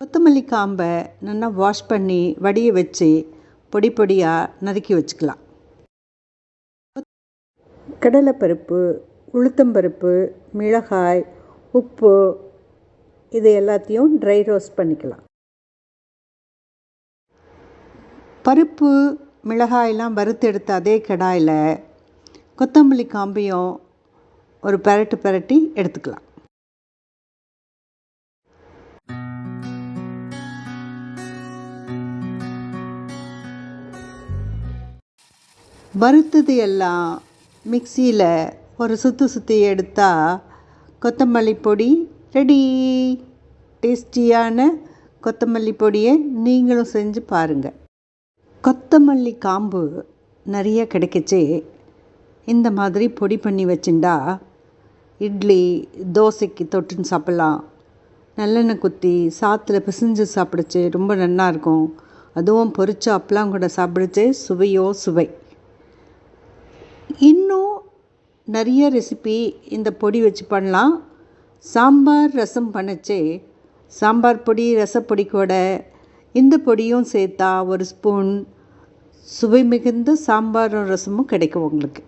கொத்தமல்லி காம்பை நல்லா வாஷ் பண்ணி வடிய வச்சு பொடி பொடியாக நறுக்கி வச்சுக்கலாம். கடலைப்பருப்பு, உளுத்தம்பருப்பு, மிளகாய், உப்பு இது எல்லாத்தையும் ட்ரை ரோஸ்ட் பண்ணிக்கலாம். பருப்பு மிளகாயெல்லாம் வறுத்தெடுத்த அதே கடாயில் கொத்தமல்லி காம்பையும் ஒரு பிரட்டி எடுத்துக்கலாம். வறுத்தது எல்லாம் மிக்சியில் ஒரு சுற்றி எடுத்தால் கொத்தமல்லி பொடி ரெடி. டேஸ்டியான கொத்தமல்லி பொடியை நீங்களும் செஞ்சு பாருங்கள். கொத்தமல்லி காம்பு நிறைய கிடைக்கச்சே இந்த மாதிரி பொடி பண்ணி வச்சுட்டா இட்லி தோசைக்கு தொட்டுன்னு சாப்பிட்லாம். நல்லெண்ணெய் குத்தி சாத்தில் பிசைஞ்சு சாப்பிடுச்சு ரொம்ப நல்லாயிருக்கும். அதுவும் பொரிச்ச அப்பளம் கூட சாப்பிடுச்சு சுவையோ சுவை. இன்னும் நிறைய ரெசிபி இந்த பொடி வச்சு பண்ணலாம். சாம்பார் ரசம் பண்ணச்சே சாம்பார் பொடி ரசப்பொடி கூட இந்த பொடியும் சேர்த்தா ஒரு ஸ்பூன் சுவை மிகுந்த சாம்பாரும் ரசமும் கிடைக்கும் உங்களுக்கு.